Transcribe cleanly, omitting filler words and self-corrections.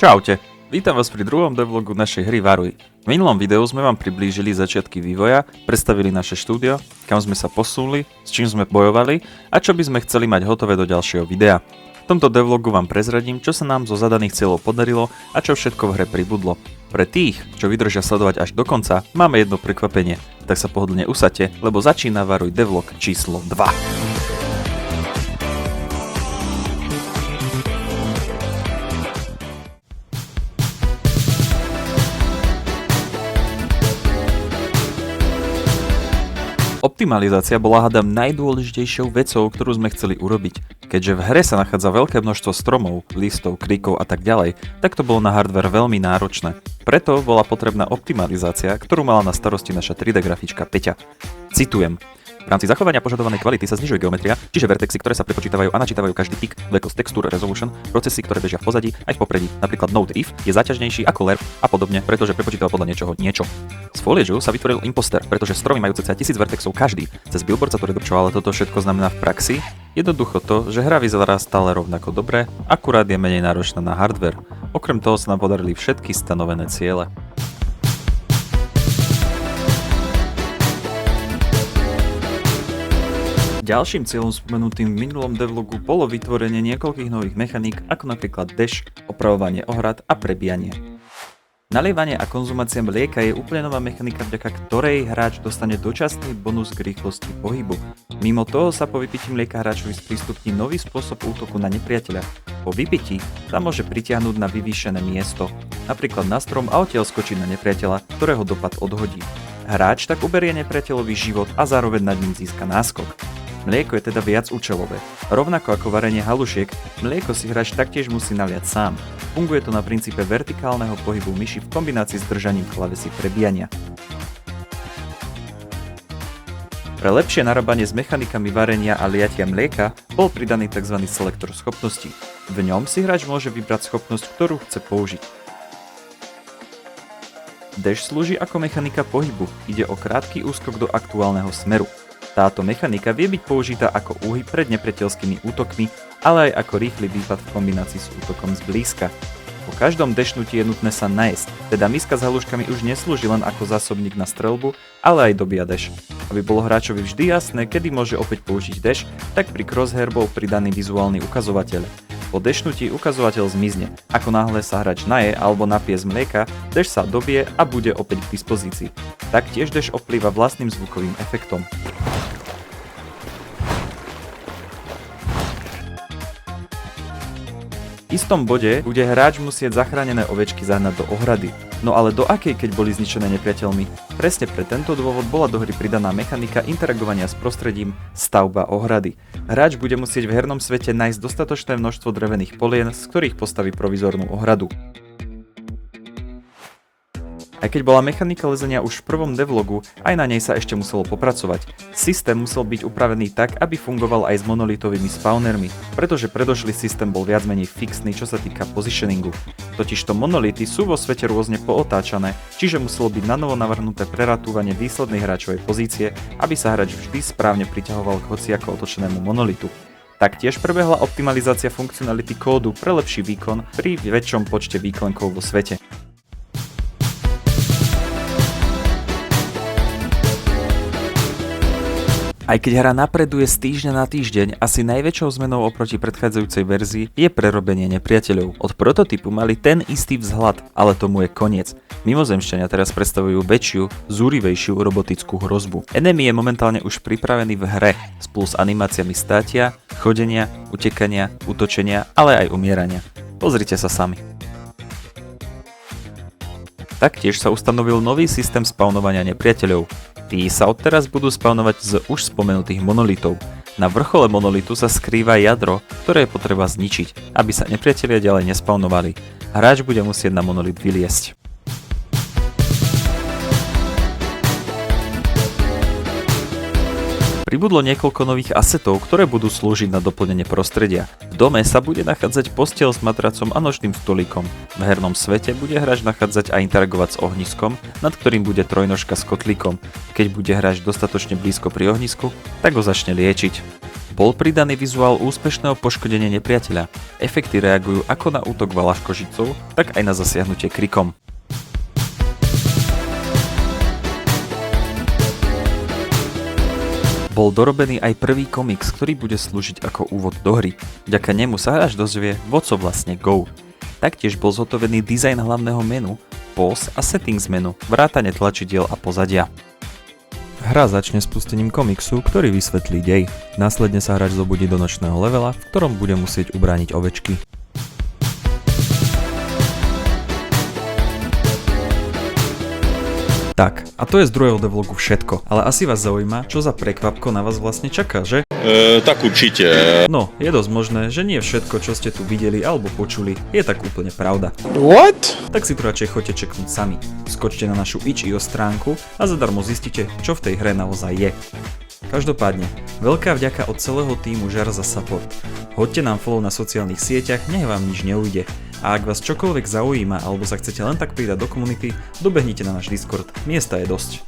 Čaute, vítam vás pri druhom devlogu našej hry Varuj. V minulom videu sme vám priblížili začiatky vývoja, predstavili naše štúdio, kam sme sa posunuli, s čím sme bojovali a čo by sme chceli mať hotové do ďalšieho videa. V tomto devlogu vám prezradím, čo sa nám zo zadaných cieľov podarilo a čo všetko v hre pribudlo. Pre tých, čo vydržia sledovať až do konca, máme jedno prekvapenie, tak sa pohodlne usaďte, lebo začína Varuj devlog číslo 2. Optimalizácia bola hádam najdôležitejšou vecou, ktorú sme chceli urobiť. Keďže v hre sa nachádza veľké množstvo stromov, listov, kríkov a tak ďalej, tak to bolo na hardware veľmi náročné. Preto bola potrebná optimalizácia, ktorú mala na starosti naša 3D grafička Peťa. Citujem. V rámci zachovania požadovanej kvality sa znižuje geometria, čiže vertexy, ktoré sa prepočítavajú a načítavajú každý tik, veľkosť textúr, resolution, procesy, ktoré bežia v pozadí aj v popredí, napríklad node if, je záťažnejší ako lerp a podobne, pretože prepočítava podľa niečoho niečo. Z foliageu sa vytvoril imposter, pretože stromy majú cca 1000 vertexov každý. Cez billboard sa to redukčovalo, ale toto všetko znamená v praxi jednoducho to, že hra vyzerá stále rovnako dobre, akurát je menej náročná na hardware. Okrem toho sa nám podarili všetky stanovené ciele. Ďalším cieľom spomenutým v minulom devlogu bolo vytvorenie niekoľkých nových mechaník, ako napríklad dash, opravovanie ohrad a prebíjanie. Nalievanie a konzumácia mlieka je úplne nová mechanika, vďaka ktorej hráč dostane dočasný bonus k rýchlosti pohybu. Mimo toho sa po vypití mlieka hráčovi sprístupní nový spôsob útoku na nepriateľa. Po vypití sa môže pritiahnuť na vyvýšené miesto, napríklad na strom a odtiaľ skočiť na nepriateľa, ktorého dopad odhodí. Hráč tak uberie nepriateľový život a zároveň nad ním získa náskok. Mlieko je teda viac účelové. Rovnako ako varenie halušiek, mlieko si hráč taktiež musí naliať sám. Funguje to na princípe vertikálneho pohybu myši v kombinácii s držaním klávesy prebíjania. Pre lepšie narábanie s mechanikami varenia a liatia mlieka bol pridaný tzv. Selektor schopností. V ňom si hráč môže vybrať schopnosť, ktorú chce použiť. Dash slúži ako mechanika pohybu, ide o krátky úskok do aktuálneho smeru. Táto mechanika vie byť použitá ako úhyb pred nepriateľskými útokmi, ale aj ako rýchly výpad v kombinácii s útokom zblízka. Po každom dashnutí je nutné sa najesť, teda miska s haluškami už neslúži len ako zásobník na streľbu, ale aj dobíja dash. Aby bolo hráčovi vždy jasné, kedy môže opäť použiť dash, tak pri crosshair bol pridaný vizuálny ukazovateľ. Po dashnutí ukazovateľ zmizne. Ako náhle sa hráč naje alebo napije z mlieka, dash sa dobije a bude opäť k dispozícii. Taktiež dash ovplyvá vlastným zvukovým efektom. V istom bode bude hráč musieť zachránené ovečky zahnať do ohrady. No ale do akej, keď boli zničené nepriateľmi? Presne pre tento dôvod bola do hry pridaná mechanika interagovania s prostredím stavba ohrady. Hráč bude musieť v hernom svete nájsť dostatočné množstvo drevených polien, z ktorých postaví provizornú ohradu. Aj keď bola mechanika lezenia už v prvom devlogu, aj na nej sa ešte muselo popracovať. Systém musel byť upravený tak, aby fungoval aj s monolitovými spawnermi, pretože predošlý systém bol viac menej fixný, čo sa týka positioningu. Totižto monolity sú vo svete rôzne pootáčané, čiže muselo byť nanovo navrhnuté preratúvanie výslednej hráčovej pozície, aby sa hráč vždy správne priťahoval k hociako otočenému monolitu. Taktiež prebehla optimalizácia funkcionality kódu pre lepší výkon pri väčšom počte výklenkov vo svete. Aj keď hra napreduje z týždňa na týždeň, asi najväčšou zmenou oproti predchádzajúcej verzii je prerobenie nepriateľov. Od prototypu mali ten istý vzhľad, ale tomu je koniec. Mimozemšťania teraz predstavujú väčšiu, zúrivejšiu robotickú hrozbu. Enemy je momentálne už pripravený v hre, spolu s animáciami státia, chodenia, utekania, útočenia, ale aj umierania. Pozrite sa sami. Taktiež sa ustanovil nový systém spawnovania nepriateľov. Tí sa odteraz budú spawnovať z už spomenutých monolitov. Na vrchole monolitu sa skrýva jadro, ktoré je potreba zničiť, aby sa nepriatelia ďalej nespawnovali. Hráč bude musieť na monolit vyliesť. Pribudlo niekoľko nových asetov, ktoré budú slúžiť na doplnenie prostredia. V dome sa bude nachádzať posteľ s matracom a nočným stolíkom. V hernom svete bude hráč nachádzať a interagovať s ohniskom, nad ktorým bude trojnožka s kotlíkom. Keď bude hráč dostatočne blízko pri ohnisku, tak ho začne liečiť. Bol pridaný vizuál úspešného poškodenia nepriateľa. Efekty reagujú ako na útok valaškožicov, tak aj na zasiahnutie krikom. Bol dorobený aj prvý komiks, ktorý bude slúžiť ako úvod do hry. Vďaka nemu sa hráč dozvie, o co vlastne go. Taktiež bol zhotovený dizajn hlavného menu, pause a settings menu, vrátane tlačidiel a pozadia. Hra začne spustením komiksu, ktorý vysvetlí dej. Následne sa hráč zobudí do nočného levela, v ktorom bude musieť ubrániť ovečky. Tak, a to je z druhého devlogu všetko, ale asi vás zaujíma, čo za prekvapko na vás vlastne čaká, že? Tak určite. No, je dosť možné, že nie všetko, čo ste tu videli alebo počuli, je tak úplne pravda. What? Tak si to radšej choďte čeknúť sami. Skočte na našu itch.io stránku a zadarmo zistite, čo v tej hre naozaj je. Každopádne, veľká vďaka od celého týmu Žar za support. Hoďte nám follow na sociálnych sieťach, nech vám nič neujde. A ak vás čokoľvek zaujíma alebo sa chcete len tak pridať do komunity, dobehnite na náš Discord, miesta je dosť.